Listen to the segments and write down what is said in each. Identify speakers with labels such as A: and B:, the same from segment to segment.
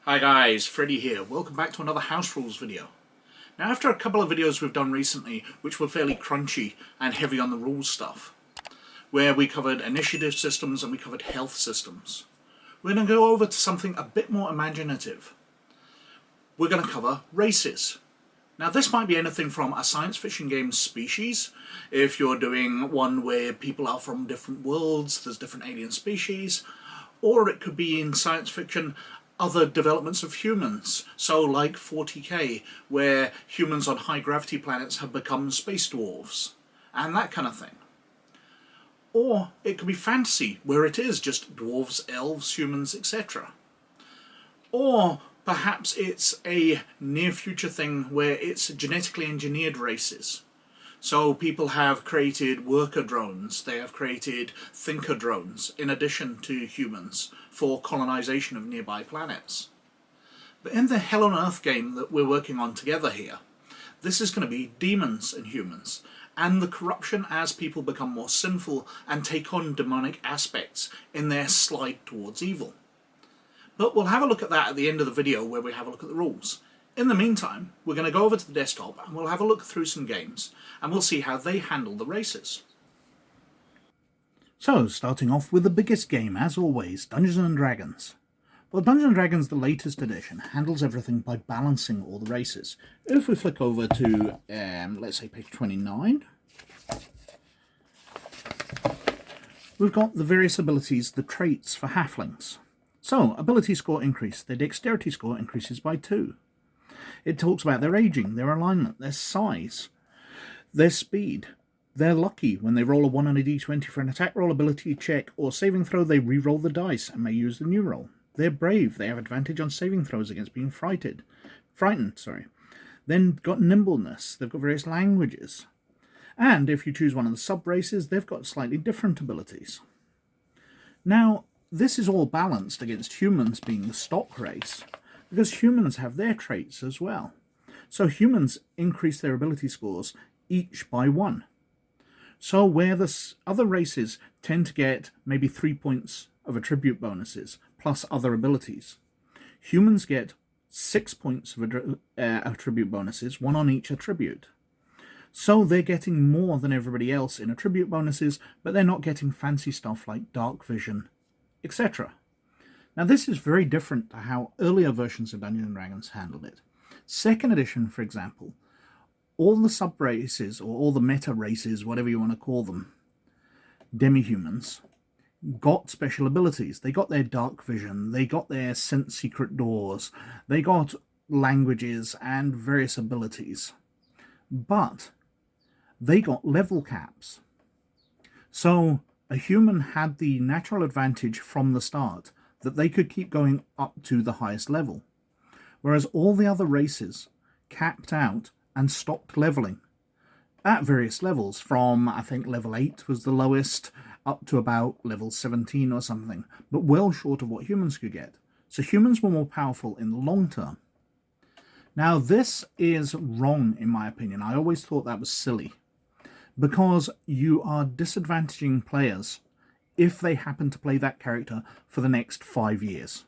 A: Hi guys, Freddy here. Welcome back to another House Rules video. Now after a couple of videos we've done recently, which were fairly crunchy and heavy on the rules stuff, where we covered initiative systems and we covered health systems, we're going to go over to something a bit more imaginative. We're going to cover races. Now this might be anything from a science fiction game species, if you're doing one where people are from different worlds, there's different alien species, or it could be in science fiction other developments of humans, so like 40k, where humans on high gravity planets have become space dwarves, and that kind of thing. Or it could be fantasy, where it is just dwarves, elves, humans, etc. Or perhaps it's a near future thing where it's genetically engineered races. So people have created worker drones, they have created thinker drones, in addition to humans, for colonization of nearby planets. But in the Hell on Earth game that we're working on together here, this is going to be demons and humans, and the corruption as people become more sinful and take on demonic aspects in their slide towards evil. But we'll have a look at that at the end of the video where we have a look at the rules. In the meantime, we're going to go over to the desktop and we'll have a look through some games and we'll see how they handle the races. So, starting off with the biggest game, as always, Dungeons & Dragons. Well, Dungeons & Dragons, the latest edition, handles everything by balancing all the races. If we flick over to, let's say, page 29, we've got the various abilities, the traits for halflings. So, ability score increase, their dexterity score increases by 2. It talks about their aging, their alignment, their size, their speed. They're lucky. When they roll a 1 on a d20 for an attack roll, ability check, or saving throw, they re-roll the dice and may use the new roll. They're brave. They have advantage on saving throws against being frightened. Then got nimbleness. They've got various languages. And if you choose one of the sub-races, they've got slightly different abilities. Now, this is all balanced against humans being the stock race, because humans have their traits as well. So humans increase their ability scores each by 1. So where the other races tend to get maybe 3 points of attribute bonuses plus other abilities, humans get 6 points of attribute bonuses, 1 on each attribute. So they're getting more than everybody else in attribute bonuses, but they're not getting fancy stuff like dark vision, etc. Now this is very different to how earlier versions of Dungeons & Dragons handled it. Second edition, for example, all the sub-races, or all the meta-races, whatever you want to call them, demi-humans, got special abilities. They got their dark vision, they got their sense secret doors, they got languages and various abilities. But they got level caps. So a human had the natural advantage from the start that they could keep going up to the highest level, whereas all the other races capped out and stopped leveling at various levels, from I think level 8 was the lowest up to about level 17 or something, but well short of what humans could get. So humans were more powerful in the long term. Now this is wrong in my opinion. I always thought that was silly, because you are disadvantaging players if they happen to play that character for the next 5 years.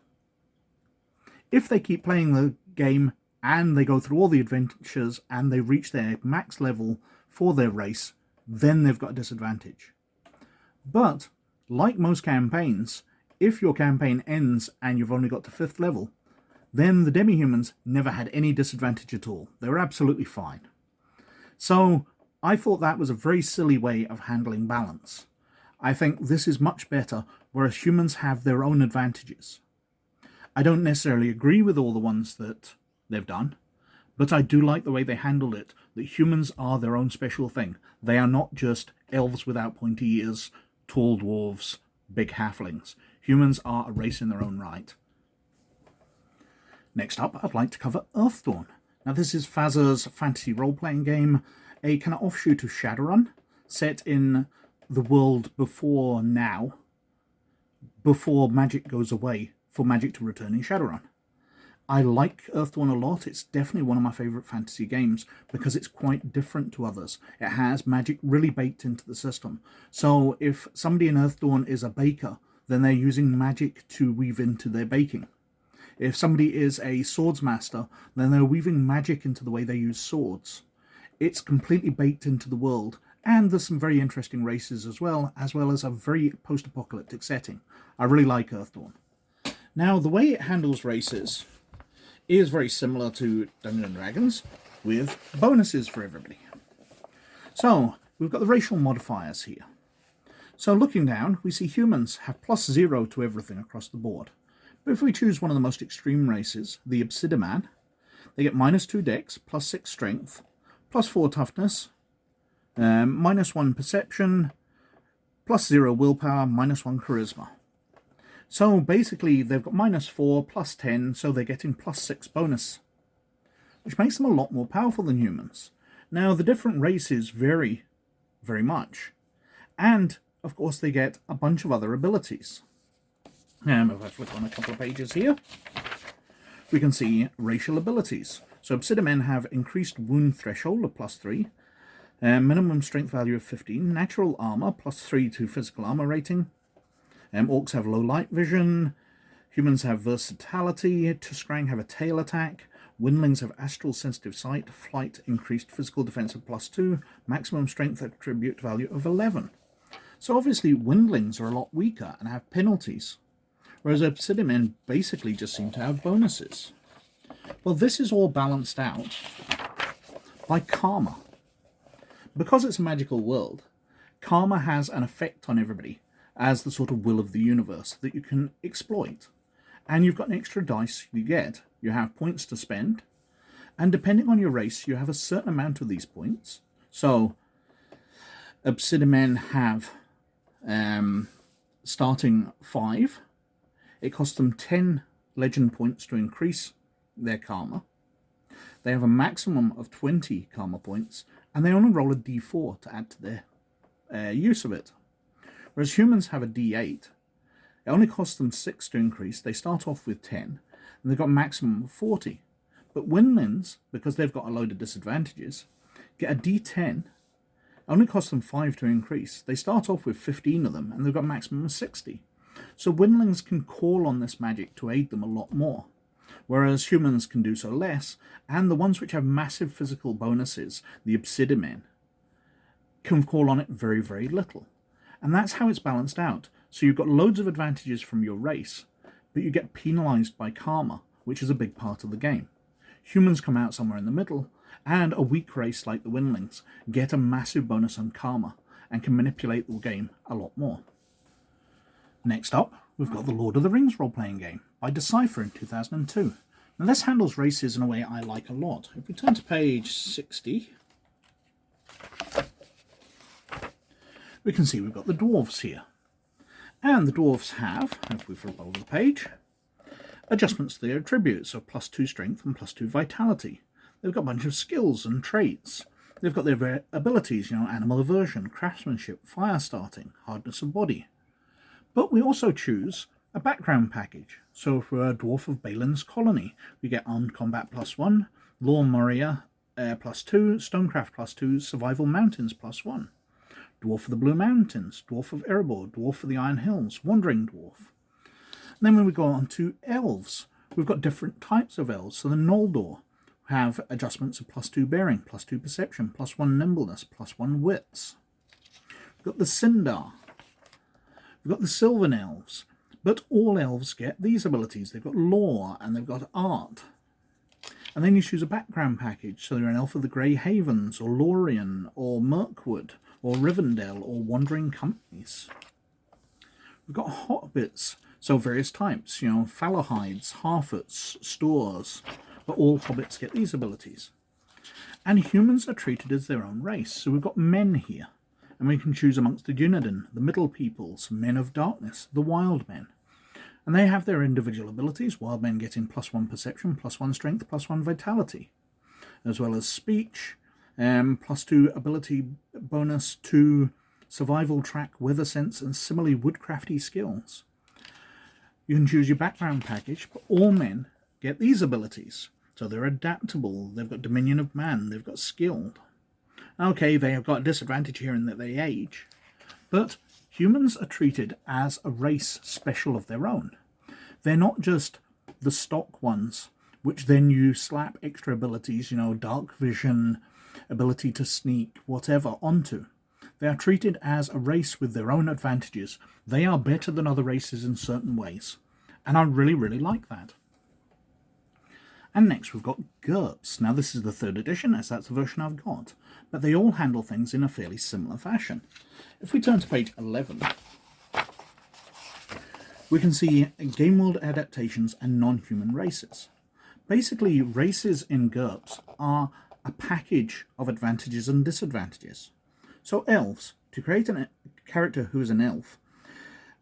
A: If they keep playing the game and they go through all the adventures and they reach their max level for their race, then they've got a disadvantage. But, like most campaigns, if your campaign ends and you've only got to 5th level, then the demi-humans never had any disadvantage at all. They were absolutely fine. So, I thought that was a very silly way of handling balance. I think this is much better, whereas humans have their own advantages. I don't necessarily agree with all the ones that they've done, but I do like the way they handled it, that humans are their own special thing. They are not just elves without pointy ears, tall dwarves, big halflings. Humans are a race in their own right. Next up, I'd like to cover Earthdawn. Now this is Fazer's fantasy role-playing game, a kind of offshoot of Shadowrun, set in the world before now, before magic goes away, for magic to return in Shadowrun. I like Earthdawn a lot. It's definitely one of my favourite fantasy games because it's quite different to others. It has magic really baked into the system. So if somebody in Earthdawn is a baker, then they're using magic to weave into their baking. If somebody is a swords master, then they're weaving magic into the way they use swords. It's completely baked into the world, and there's some very interesting races as well as a very post-apocalyptic setting. I really like Earthdawn. Now, the way it handles races is very similar to Dungeons & Dragons, with bonuses for everybody. So, we've got the racial modifiers here. So looking down, we see humans have +0 to everything across the board. But if we choose one of the most extreme races, the Obsidian, they get -2 dex, +6 strength, +4 toughness, -1 perception, +0 willpower, -1 charisma. So basically they've got -4, +10, so they're getting +6 bonus, which makes them a lot more powerful than humans. Now the different races vary very much, and of course they get a bunch of other abilities. And if I flick on a couple of pages here, we can see racial abilities. So Obsidian men have increased wound threshold of +3, minimum strength value of 15, natural armor +3 to physical armor rating. Orcs have low light vision, humans have versatility, Tuskrang have a tail attack, Windlings have astral sensitive sight, flight increased physical defense of +2, maximum strength attribute value of 11. So obviously Windlings are a lot weaker and have penalties, whereas Obsidian men basically just seem to have bonuses. Well, this is all balanced out by karma. Because it's a magical world, karma has an effect on everybody as the sort of will of the universe that you can exploit. And you've got an extra dice you get. You have points to spend, and depending on your race, you have a certain amount of these points. So Obsidian men have starting 5. It costs them 10 legend points to increase their karma. They have a maximum of 20 karma points, and they only roll a d4 to add to their use of it. Whereas humans have a d8. It only costs them 6 to increase. They start off with 10, and they've got a maximum of 40. But Windlings, because they've got a load of disadvantages, get a d10. Only costs them 5 to increase. They start off with 15 of them, and they've got a maximum of 60. So Windlings can call on this magic to aid them a lot more, whereas humans can do so less, and the ones which have massive physical bonuses, the Obsidian men, can call on it very, very little. And that's how it's balanced out. So you've got loads of advantages from your race, but you get penalised by karma, which is a big part of the game. Humans come out somewhere in the middle, and a weak race like the Windlings get a massive bonus on karma and can manipulate the game a lot more. Next up, we've got the Lord of the Rings role-playing game by Decipher in 2002. Now this handles races in a way I like a lot. If we turn to page 60, we can see we've got the dwarves here. And the dwarves have, if we flip over the page, adjustments to their attributes, so +2 strength and +2 vitality. They've got a bunch of skills and traits. They've got their abilities, animal aversion, craftsmanship, fire starting, hardness of body. But we also choose a background package. So if we're a dwarf of Balin's colony, we get armed combat +1, law Moria +2, stonecraft +2, survival mountains +1. Dwarf of the Blue Mountains, Dwarf of Erebor, Dwarf of the Iron Hills, Wandering Dwarf. And then when we go on to elves, we've got different types of elves. So the Noldor have adjustments of +2 bearing, +2 perception, +1 nimbleness, +1 wits. We've got the Sindar. We've got the Sylvan elves. But all elves get these abilities. They've got lore and they've got art. And then you choose a background package. So you're an elf of the Grey Havens, or Lorien, or Mirkwood, or Rivendell, or Wandering Companies. We've got hobbits, so various types, Fallowhides, Harfoots, Stores, but all hobbits get these abilities. And humans are treated as their own race, so we've got men here, and we can choose amongst the Dunedain, the Middle Peoples, Men of Darkness, the Wild Men. And they have their individual abilities, Wild Men getting +1 perception, +1 strength, +1 vitality, as well as speech, +2 ability bonus to survival track, weather sense, and similarly woodcrafty skills. You can choose your background package, but all men get these abilities. So they're adaptable, they've got Dominion of Man, they've got skilled. Okay, they have got a disadvantage here in that they age, but humans are treated as a race special of their own. They're not just the stock ones, which then you slap extra abilities, dark vision, ability to sneak, whatever, onto. They are treated as a race with their own advantages. They are better than other races in certain ways. And I really, really like that. And next we've got GURPS. Now this is the 3rd edition, as that's the version I've got. But they all handle things in a fairly similar fashion. If we turn to page 11, we can see game world adaptations and non-human races. Basically, races in GURPS are a package of advantages and disadvantages. So elves, to create a character who is an elf,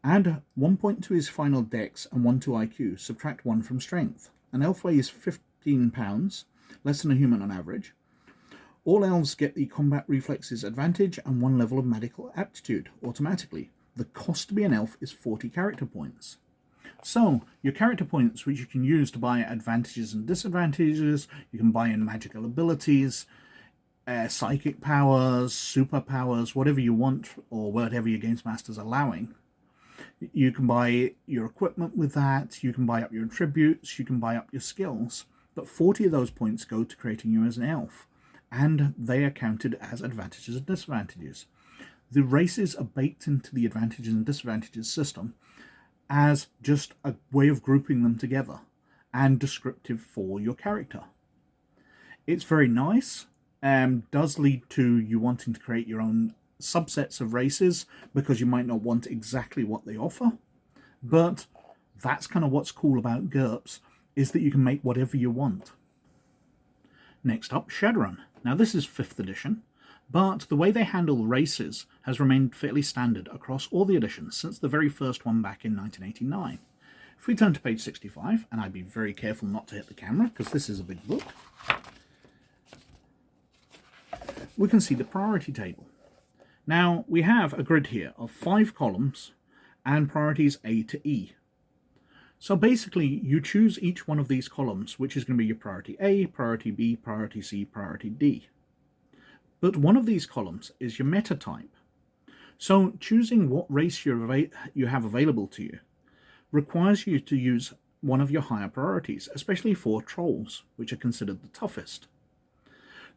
A: add 1 point to his final dex and 1 to IQ, subtract 1 from strength. An elf weighs 15 pounds, less than a human on average. All elves get the combat reflexes advantage and 1 level of medical aptitude automatically. The cost to be an elf is 40 character points. So, your character points, which you can use to buy advantages and disadvantages, you can buy in magical abilities, psychic powers, superpowers, whatever you want, or whatever your Gamemaster's allowing. You can buy your equipment with that, you can buy up your attributes, you can buy up your skills, but 40 of those points go to creating you as an elf, and they are counted as advantages and disadvantages. The races are baked into the advantages and disadvantages system as just a way of grouping them together and descriptive for your character. It's very nice, does lead to you wanting to create your own subsets of races because you might not want exactly what they offer, but that's kind of what's cool about GURPS, is that you can make whatever you want. Next up, Shadowrun. Now this is 5th edition, but the way they handle races has remained fairly standard across all the editions since the very first one back in 1989. If we turn to page 65, and I'd be very careful not to hit the camera because this is a big book, we can see the priority table. Now, we have a grid here of 5 columns and priorities A to E. So basically, you choose each one of these columns, which is going to be your priority A, priority B, priority C, priority D. But one of these columns is your meta type. So choosing what race you have available to you requires you to use one of your higher priorities, especially for trolls, which are considered the toughest.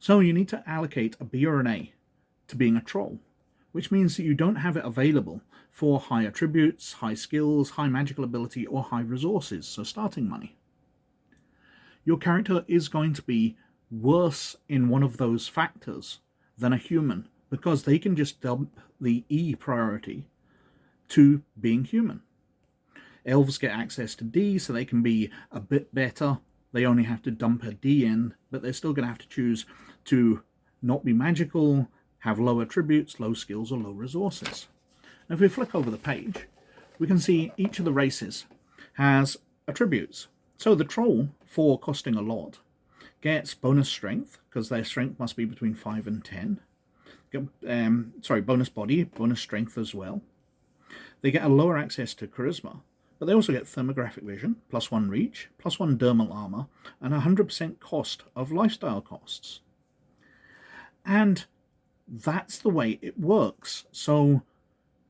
A: So you need to allocate a B or an A to being a troll, which means that you don't have it available for high attributes, high skills, high magical ability, or high resources, so starting money. Your character is going to be worse in one of those factors than a human, because they can just dump the E priority to being human. Elves get access to D, so they can be a bit better. They only have to dump a D in, but they're still going to have to choose to not be magical, have low attributes, low skills, or low resources. Now, if we flick over the page, we can see each of the races has attributes. So the troll, for costing a lot, gets bonus strength, because their strength must be between 5 and 10. Bonus body, bonus strength as well. They get a lower access to charisma, but they also get thermographic vision, +1 reach, +1 dermal armor, and 100% cost of lifestyle costs. And that's the way it works. So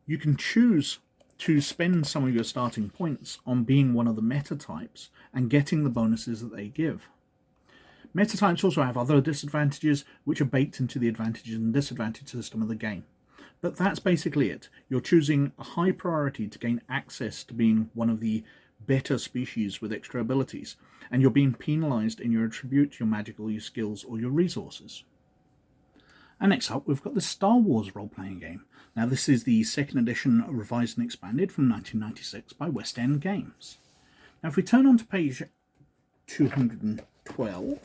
A: you can choose to spend some of your starting points on being one of the meta types and getting the bonuses that they give. Meta types also have other disadvantages which are baked into the advantages and disadvantage system of the game. But that's basically it. You're choosing a high priority to gain access to being one of the better species with extra abilities, and you're being penalized in your attribute, your magical, your skills, or your resources. And next up, we've got the Star Wars role-playing game. Now, this is the 2nd edition, revised and expanded from 1996 by West End Games. Now, if we turn on to page 212,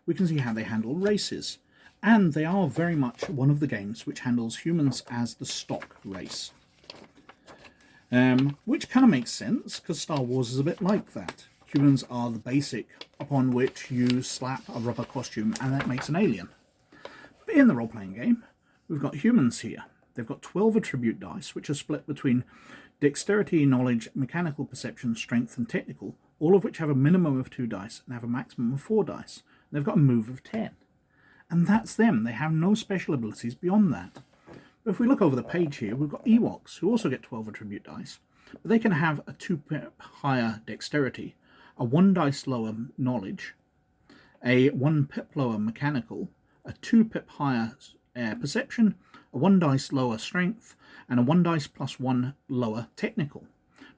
A: we can see how they handle races. And they are very much one of the games which handles humans as the stock race. Which kind of makes sense, because Star Wars is a bit like that. Humans are the basic upon which you slap a rubber costume, and that makes an alien. But in the role-playing game, we've got humans here. They've got 12 attribute dice, which are split between dexterity, knowledge, mechanical perception, strength, and technical, all of which have a minimum of 2 dice and have a maximum of 4 dice. They've got a move of 10. And that's them. They have no special abilities beyond that. But if we look over the page here, we've got Ewoks, who also get 12 attribute dice, but they can have a 2 higher dexterity, a 1 dice lower knowledge, a 1 pip lower mechanical, a 2 pip higher perception, a 1 dice lower strength, and a 1 dice plus 1 lower technical.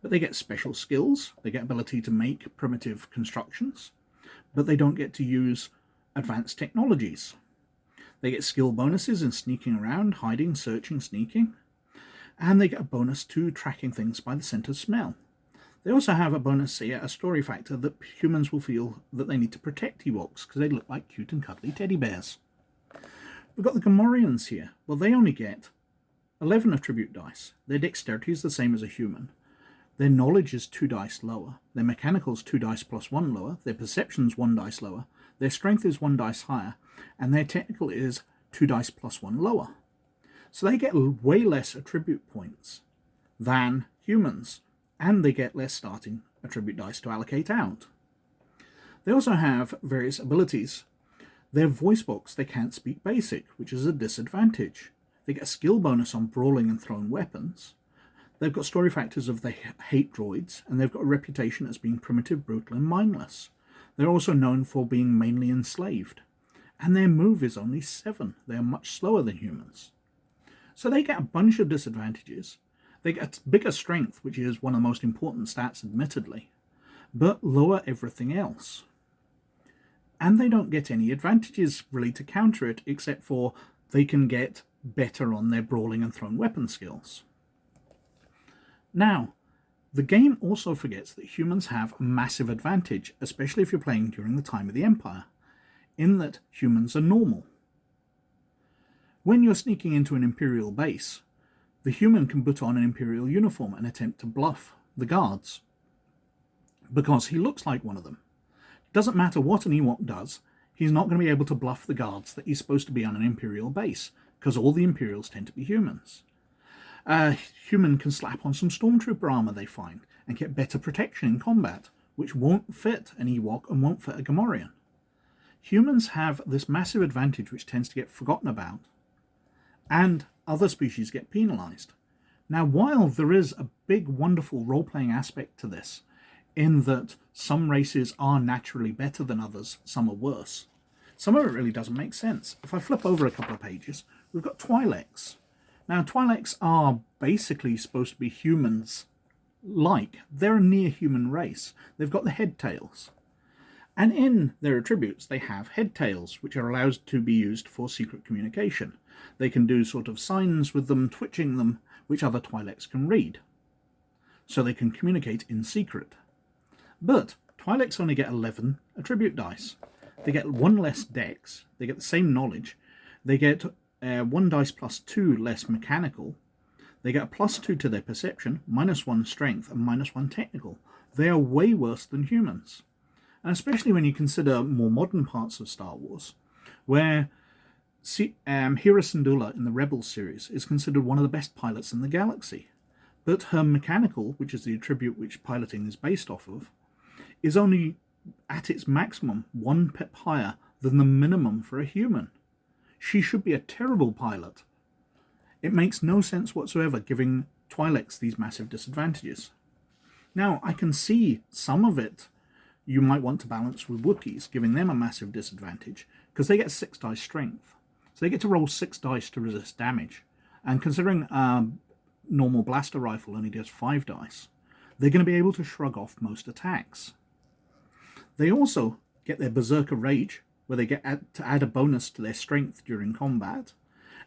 A: But they get special skills, they get ability to make primitive constructions, but they don't get to use advanced technologies. They get skill bonuses in sneaking around, hiding, searching, sneaking, and they get a bonus to tracking things by the scent of smell. They also have a bonus here, a story factor, that humans will feel that they need to protect Ewoks because they look like cute and cuddly teddy bears. We've got the Gamorreans here. Well, they only get 11 attribute dice. Their dexterity is the same as a human. Their knowledge is 2 dice lower. Their mechanical is 2 dice plus 1 lower. Their perception is 1 dice lower. Their strength is 1 dice higher. And their technical is 2 dice plus 1 lower. So they get way less attribute points than humans. And they get less starting attribute dice to allocate out. They also have various abilities. Their voice box, they can't speak basic, which is a disadvantage. They get a skill bonus on brawling and throwing weapons. They've got story factors of they hate droids, and they've got a reputation as being primitive, brutal, and mindless. They're also known for being mainly enslaved. And their move is only 7. They are much slower than humans. So they get a bunch of disadvantages. They get bigger strength, which is one of the most important stats, admittedly, but lower everything else. And they don't get any advantages really to counter it, except for they can get better on their brawling and thrown weapon skills. Now, the game also forgets that humans have a massive advantage, especially if you're playing during the time of the Empire, in that humans are normal. When you're sneaking into an Imperial base, the human can put on an Imperial uniform and attempt to bluff the guards, because he looks like one of them. Doesn't matter what an Ewok does, he's not going to be able to bluff the guards that he's supposed to be on an Imperial base, because all the Imperials tend to be humans. A human can slap on some Stormtrooper armor they find, and get better protection in combat, which won't fit an Ewok and won't fit a Gamorrean. Humans have this massive advantage which tends to get forgotten about, and other species get penalized. Now, while there is a big, wonderful role-playing aspect to this, in that some races are naturally better than others, some are worse, some of it really doesn't make sense. If I flip over a couple of pages, we've got Twi'leks. Now, Twi'leks are basically supposed to be humans-like. They're a near-human race. They've got the head tails. And in their attributes, they have head tails, which are allowed to be used for secret communication. They can do sort of signs with them, twitching them, which other Twi'leks can read. So they can communicate in secret. But Twi'leks only get 11 attribute dice. They get 1 less dex, they get the same knowledge, they get 1 dice plus 2 less mechanical, they get a plus 2 to their perception, minus 1 strength, and minus 1 technical. They are way worse than humans. And especially when you consider more modern parts of Star Wars, where Hera Syndulla in the Rebels series is considered one of the best pilots in the galaxy. But her mechanical, which is the attribute which piloting is based off of, is only at its maximum 1 pip higher than the minimum for a human. She should be a terrible pilot. It makes no sense whatsoever giving Twi'leks these massive disadvantages. Now, I can see some of it you might want to balance with Wookiees, giving them a massive disadvantage, because they get 6 dice strength. So they get to roll 6 dice to resist damage. And considering a normal blaster rifle only does 5 dice, they're going to be able to shrug off most attacks. They also get their Berserker Rage, where they get to add a bonus to their strength during combat.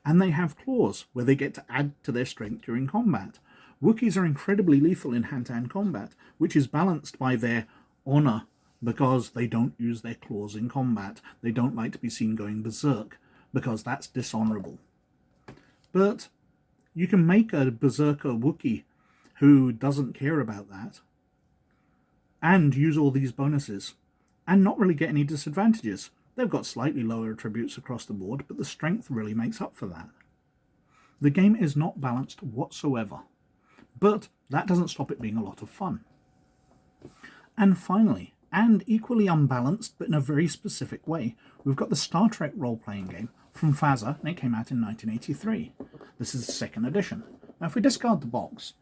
A: And they have Claws, where they get to add to their strength during combat. Wookiees are incredibly lethal in hand-to-hand combat, which is balanced by their honor, because they don't use their claws in combat. They don't like to be seen going berserk, because that's dishonorable. But you can make a berserker Wookiee who doesn't care about that, and use all these bonuses, and not really get any disadvantages. They've got slightly lower attributes across the board, but the strength really makes up for that. The game is not balanced whatsoever, but that doesn't stop it being a lot of fun. And finally, and equally unbalanced, but in a very specific way, we've got the Star Trek role-playing game from Faza, and it came out in 1983. This is the 2nd edition. Now, if we discard the box,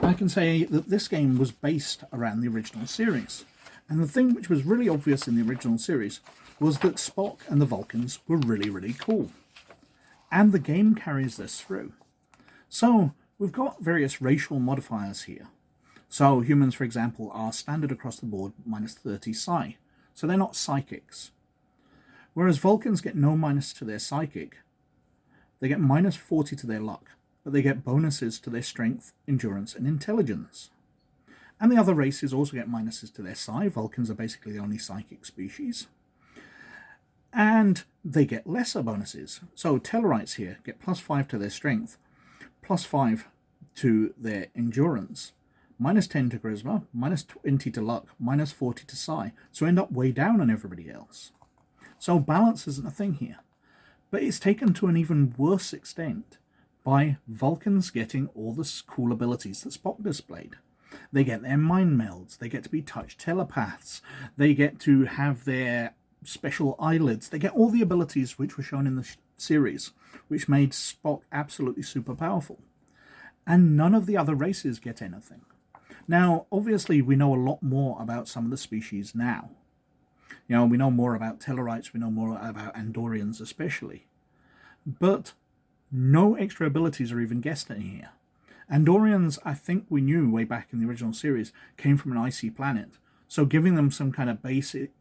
A: I can say that this game was based around the original series, And the thing which was really obvious in the original series was that Spock and the Vulcans were really, really cool. And the game carries this through. So we've got various racial modifiers here. So humans, for example, are standard across the board minus 30 psi. So they're not psychics. Whereas Vulcans get no minus to their psychic. They get minus 40 to their luck, but they get bonuses to their strength, endurance, and intelligence. And the other races also get minuses to their psi. Vulcans are basically the only psychic species. And they get lesser bonuses. So Tellarites here get plus 5 to their strength, plus 5 to their endurance, minus 10 to charisma, minus 20 to luck, minus 40 to psi. So end up way down on everybody else. So balance isn't a thing here. But it's taken to an even worse extent by Vulcans getting all the cool abilities that Spock displayed. They get their mind melds, they get to be touch telepaths, they get to have their special eyelids, they get all the abilities which were shown in the series, which made Spock absolutely super powerful. And none of the other races get anything. Now, obviously, we know a lot more about some of the species now. You know, we know more about Tellarites, we know more about Andorians especially. But no extra abilities are even guessed in here. Andorians, I think we knew way back in the original series, came from an icy planet. So giving them some kind of basic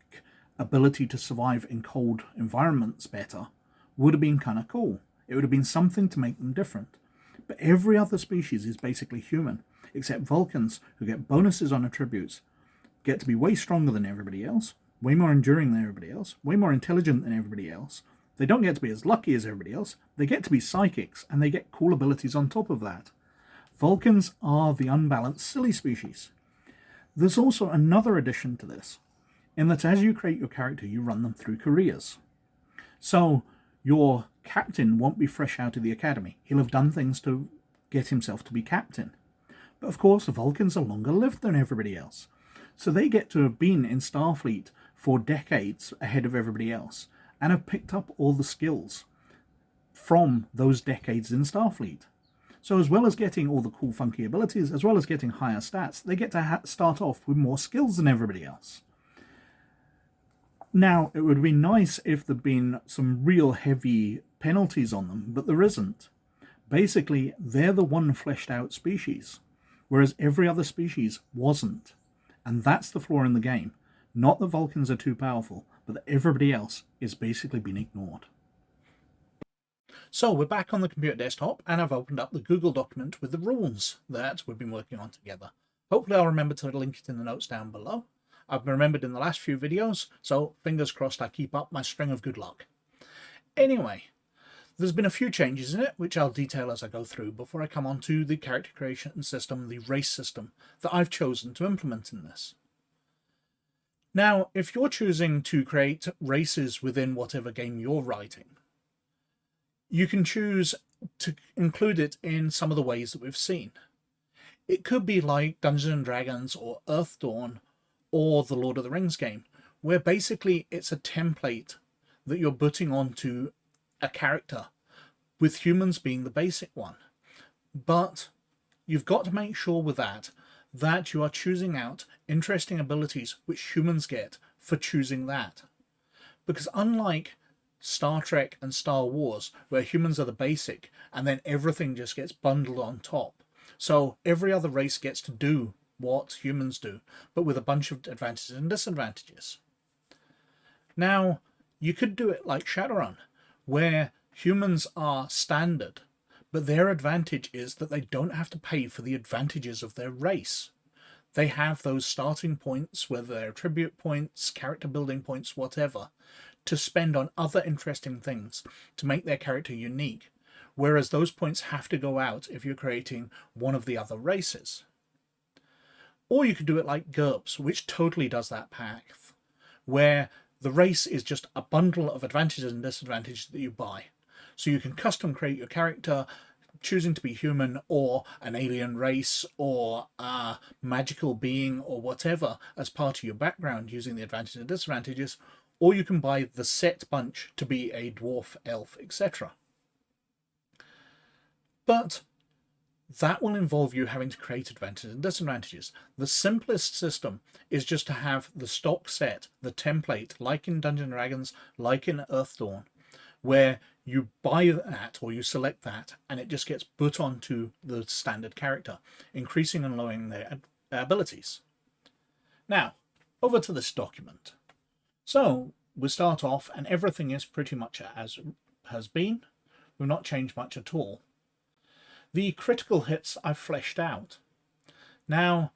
A: ability to survive in cold environments better would have been kind of cool. It would have been something to make them different. But every other species is basically human, except Vulcans, who get bonuses on attributes, get to be way stronger than everybody else, way more enduring than everybody else, way more intelligent than everybody else. They don't get to be as lucky as everybody else. They get to be psychics, and they get cool abilities on top of that. Vulcans are the unbalanced silly species. There's also another addition to this, in that as you create your character, you run them through careers. So your captain won't be fresh out of the academy. He'll have done things to get himself to be captain. But of course, the Vulcans are longer lived than everybody else. So they get to have been in Starfleet for decades ahead of everybody else, and have picked up all the skills from those decades in Starfleet. So as well as getting all the cool funky abilities, as well as getting higher stats, they get to start off with more skills than everybody else. Now, it would be nice if there'd been some real heavy penalties on them, but there isn't. Basically, they're the one fleshed out species, whereas every other species wasn't. And that's the flaw in the game. Not that Vulcans are too powerful, but that everybody else is basically being ignored. So we're back on the computer desktop, and I've opened up the Google document with the rules that we've been working on together. Hopefully I'll remember to link it in the notes down below. I've remembered in the last few videos, so fingers crossed I keep up my string of good luck. Anyway, there's been a few changes in it, which I'll detail as I go through before I come on to the character creation system, the race system, that I've chosen to implement in this. Now, if you're choosing to create races within whatever game you're writing, you can choose to include it in some of the ways that we've seen. It could be like Dungeons & Dragons or Earthdawn or the Lord of the Rings game, where basically it's a template that you're putting onto a character, with humans being the basic one. But you've got to make sure with that you are choosing out interesting abilities which humans get for choosing that. Because unlike Star Trek and Star Wars, where humans are the basic and then everything just gets bundled on top, so every other race gets to do what humans do, but with a bunch of advantages and disadvantages. Now, you could do it like Shadowrun, where humans are standard, but their advantage is that they don't have to pay for the advantages of their race. They have those starting points, whether they're attribute points, character building points, whatever, to spend on other interesting things to make their character unique, whereas those points have to go out if you're creating one of the other races. Or you could do it like GURPS, which totally does that path, where the race is just a bundle of advantages and disadvantages that you buy. So you can custom create your character, choosing to be human or an alien race or a magical being or whatever as part of your background using the advantages and disadvantages, or you can buy the set bunch to be a dwarf, elf, etc. But that will involve you having to create advantages and disadvantages. The simplest system is just to have the stock set, the template, like in Dungeons & Dragons, like in Earthdawn, where you buy that or you select that and it just gets put onto the standard character, increasing and lowering their abilities. Now, over to this document. So we start off and everything is pretty much as has been. We've not changed much at all. The critical hits I've fleshed out. Now,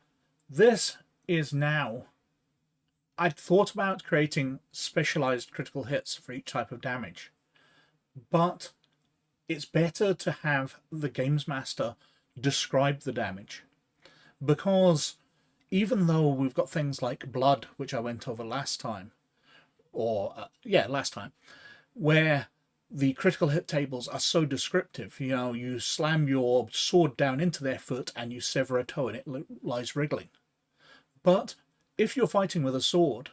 A: this is now... I'd thought about creating specialized critical hits for each type of damage, but it's better to have the Gamemaster describe the damage, because even though we've got things like blood, which I went over last time, last time, where the critical hit tables are so descriptive. You know, you slam your sword down into their foot and you sever a toe and it lies wriggling. But if you're fighting with a sword,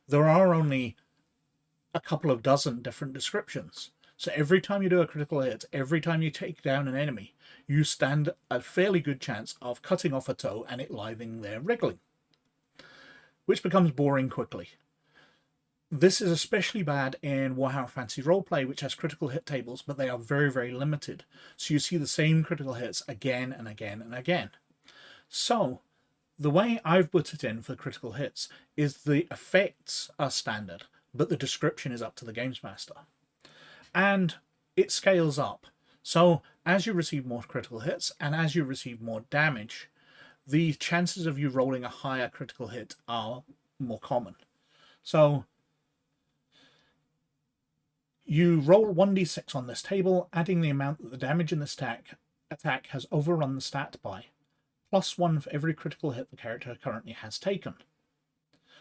A: there are only a couple of dozen different descriptions. So every time you do a critical hit, every time you take down an enemy, you stand a fairly good chance of cutting off a toe and it lying there wriggling, which becomes boring quickly. This is especially bad in Warhammer Fantasy Roleplay, which has critical hit tables, but they are very, very limited. So you see the same critical hits again and again and again. So the way I've put it in for critical hits is the effects are standard, but the description is up to the Gamemaster. And it scales up. So as you receive more critical hits and as you receive more damage, the chances of you rolling a higher critical hit are more common. So you roll 1d6 on this table, adding the amount that the damage in this attack has overrun the stat by, +1 for every critical hit the character currently has taken.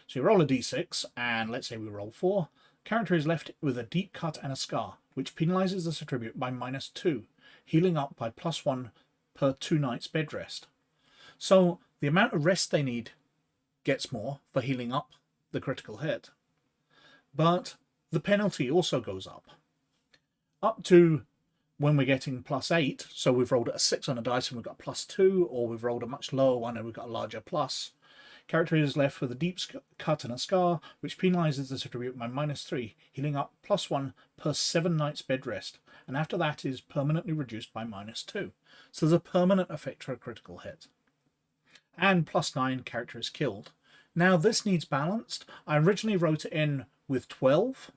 A: So you roll a d6, and let's say we roll 4. The character is left with a deep cut and a scar, which penalizes this attribute by -2, healing up by +1 per 2 nights bed rest. So the amount of rest they need gets more for healing up the critical hit. But the penalty also goes up to when we're getting +8. So we've rolled a 6 on a dice and we've got +2, or we've rolled a much lower one and we've got a larger plus. Character is left with a deep cut and a scar, which penalizes this attribute by -3, healing up +1 per 7 nights bed rest, and after that is permanently reduced by -2. So there's a permanent effect for a critical hit. And +9, character is killed. Now this needs balanced. I originally wrote it in with 12,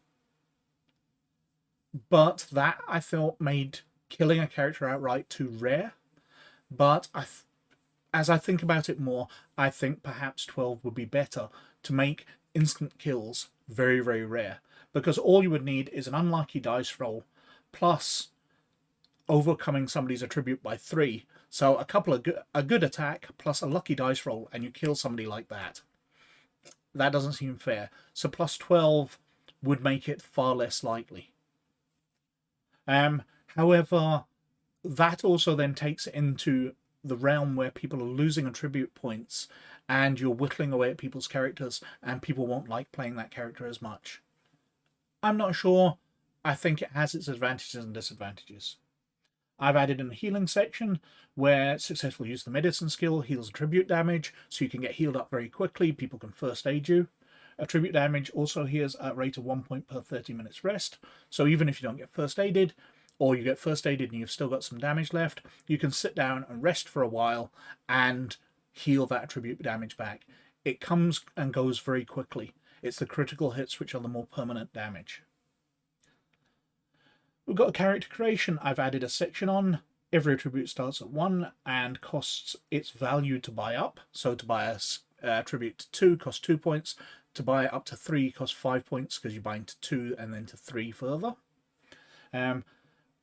A: but that I felt made killing a character outright too rare. But as I think about it more, I think perhaps 12 would be better to make instant kills very, very rare, because all you would need is an unlucky dice roll plus overcoming somebody's attribute by 3. So a good attack plus a lucky dice roll and you kill somebody like that. That doesn't seem fair. So +12 would make it far less likely. However, that also then takes it into the realm where people are losing attribute points and you're whittling away at people's characters and people won't like playing that character as much. I'm not sure. I think it has its advantages and disadvantages. I've added in a healing section where successful use of the medicine skill heals attribute damage, so you can get healed up very quickly. People can first aid you. Attribute damage also heals at a rate of 1 point per 30 minutes rest. So even if you don't get first aided, or you get first aided and you've still got some damage left, you can sit down and rest for a while and heal that attribute damage back. It comes and goes very quickly. It's the critical hits which are the more permanent damage. We've got a character creation. I've added a section on. Every attribute starts at 1 and costs its value to buy up. So to buy a attribute to 2 costs 2 points. To buy it up to 3 costs 5 points because you're buying to 2 and then to 3 further.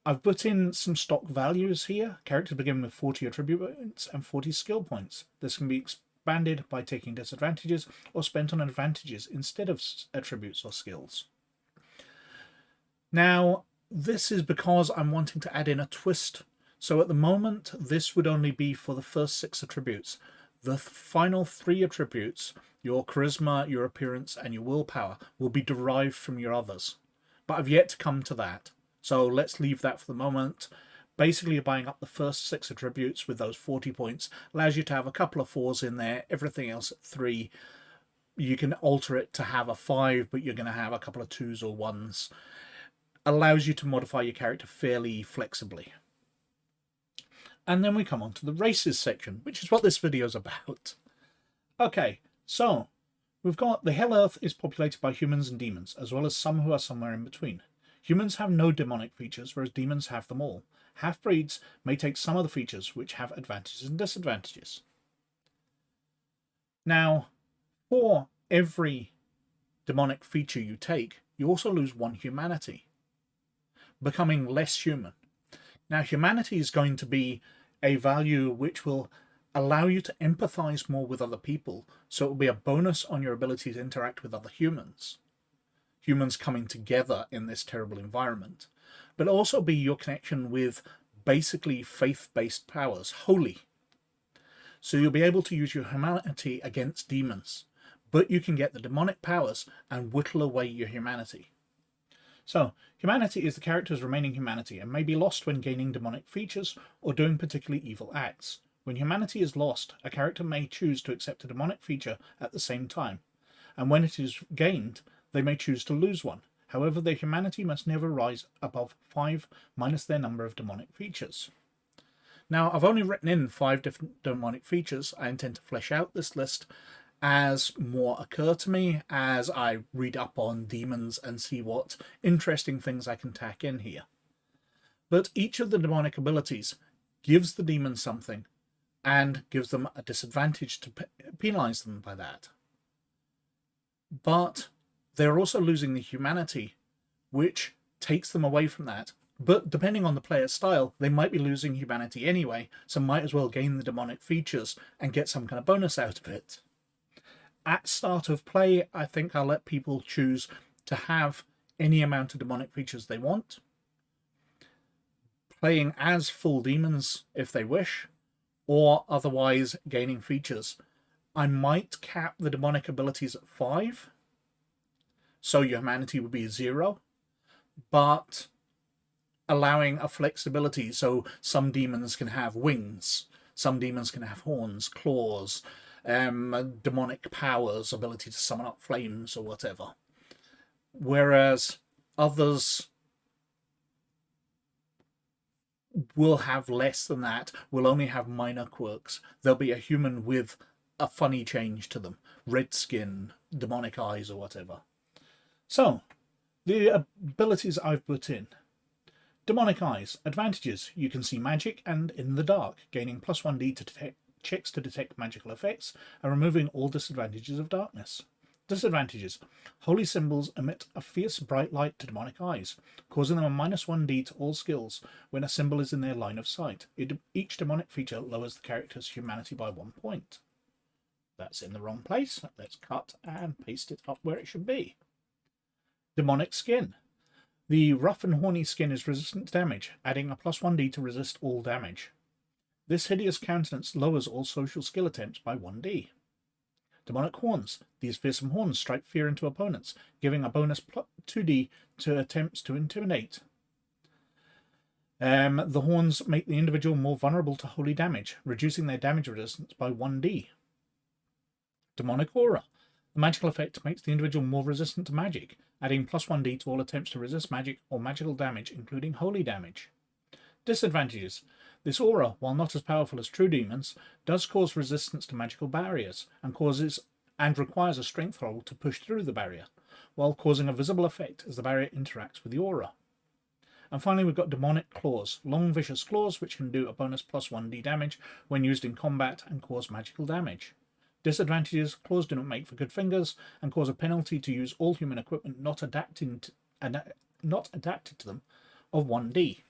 A: I've put in some stock values here. Characters begin with 40 attribute points and 40 skill points. This can be expanded by taking disadvantages or spent on advantages instead of attributes or skills. Now, this is because I'm wanting to add in a twist. So at the moment, this would only be for the first 6 attributes. The final 3 attributes, your charisma, your appearance, and your willpower, will be derived from your others. But I've yet to come to that. So let's leave that for the moment. Basically, you're buying up the first 6 attributes with those 40 points. Allows you to have a couple of 4s in there, everything else at 3. You can alter it to have a 5, but you're going to have a couple of 2s or 1s. Allows you to modify your character fairly flexibly. And then we come on to the races section, which is what this video is about. Okay, so we've got the Hell Earth is populated by humans and demons, as well as some who are somewhere in between. Humans have no demonic features, whereas demons have them all. Half-breeds may take some of the features, which have advantages and disadvantages. Now, for every demonic feature you take, you also lose 1 humanity, becoming less human. Now, humanity is going to be a value which will allow you to empathize more with other people, so it will be a bonus on your ability to interact with other humans. Humans coming together in this terrible environment. But also be your connection with basically faith-based powers, holy. So you'll be able to use your humanity against demons, but you can get the demonic powers and whittle away your humanity. So, humanity is the character's remaining humanity and may be lost when gaining demonic features or doing particularly evil acts. When humanity is lost, a character may choose to accept a demonic feature at the same time, and when it is gained, they may choose to lose one. However, their humanity must never rise above 5 minus their number of demonic features. Now, I've only written in 5 different demonic features. I intend to flesh out this list as more occur to me as I read up on demons and see what interesting things I can tack in here. But each of the demonic abilities gives the demon something and gives them a disadvantage to penalize them by that. But they're also losing the humanity, which takes them away from that. But depending on the player's style, they might be losing humanity anyway, so might as well gain the demonic features and get some kind of bonus out of it. At start of play, I think I'll let people choose to have any amount of demonic features they want, playing as full demons if they wish, or otherwise gaining features. I might cap the demonic abilities at 5, so your humanity would be 0, but allowing a flexibility, so some demons can have wings, some demons can have horns, claws, demonic powers, ability to summon up flames or whatever. Whereas others will have less than that, will only have minor quirks. There'll be a human with a funny change to them, red skin, demonic eyes or whatever. So, the abilities I've put in. Demonic eyes. Advantages. You can see magic and in the dark, gaining +1d to detect checks to detect magical effects, and removing all disadvantages of darkness. Disadvantages. Holy symbols emit a fierce bright light to demonic eyes, causing them a -1d to all skills when a symbol is in their line of sight. Each demonic feature lowers the character's humanity by 1 point. That's in the wrong place. Let's cut and paste it up where it should be. Demonic skin. The rough and horny skin is resistant to damage, adding a +1d to resist all damage. This hideous countenance lowers all social skill attempts by 1d. Demonic horns. These fearsome horns strike fear into opponents, giving a bonus +2d to attempts to intimidate. The horns make the individual more vulnerable to holy damage, reducing their damage resistance by 1d. Demonic aura. The magical effect makes the individual more resistant to magic, adding +1d to all attempts to resist magic or magical damage, including holy damage. Disadvantages. This aura, while not as powerful as true demons, does cause resistance to magical barriers and requires a strength roll to push through the barrier, while causing a visible effect as the barrier interacts with the aura. And finally, we've got demonic claws, long vicious claws which can do a bonus +1d damage when used in combat and cause magical damage. Disadvantages: claws do not make for good fingers and cause a penalty to use all human equipment not adapted to them of 1d.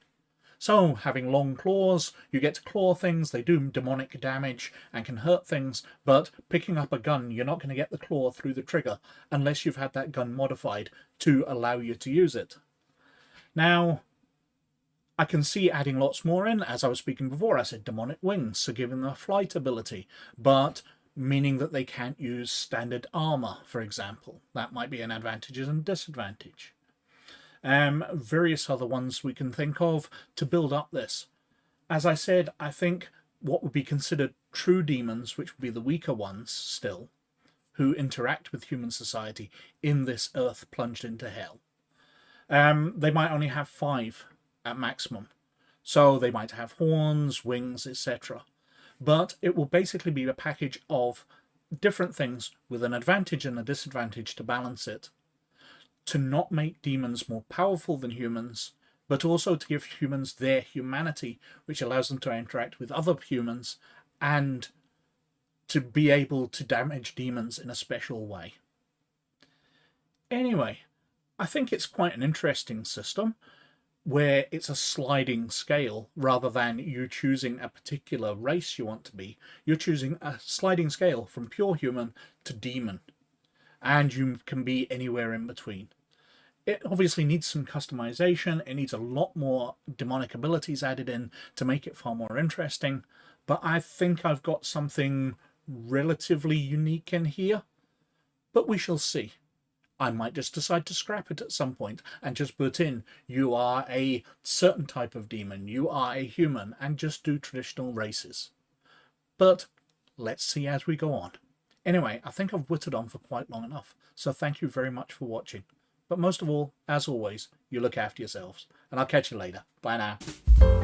A: So, having long claws, you get to claw things, they do demonic damage and can hurt things, but picking up a gun, you're not going to get the claw through the trigger unless you've had that gun modified to allow you to use it. Now, I can see adding lots more in. As I was speaking before, I said demonic wings, so giving them a flight ability, but meaning that they can't use standard armor, for example. That might be an advantage and disadvantage. Various other ones we can think of to build up this. As I said, I think what would be considered true demons, which would be the weaker ones still, who interact with human society in this earth plunged into hell, they might only have 5 at maximum. So they might have horns, wings, etc. But it will basically be a package of different things with an advantage and a disadvantage to balance it. To not make demons more powerful than humans, but also to give humans their humanity, which allows them to interact with other humans and to be able to damage demons in a special way. Anyway, I think it's quite an interesting system where it's a sliding scale rather than you choosing a particular race you want to be. You're choosing a sliding scale from pure human to demon, and you can be anywhere in between. It obviously needs some customization. It needs a lot more demonic abilities added in to make it far more interesting, but I think I've got something relatively unique in here, but we shall see. I might just decide to scrap it at some point and just put in, you are a certain type of demon, you are a human, and just do traditional races. But let's see as we go on. Anyway, I think I've whittled on for quite long enough, so thank you very much for watching. But most of all, as always, you look after yourselves, and I'll catch you later. Bye now.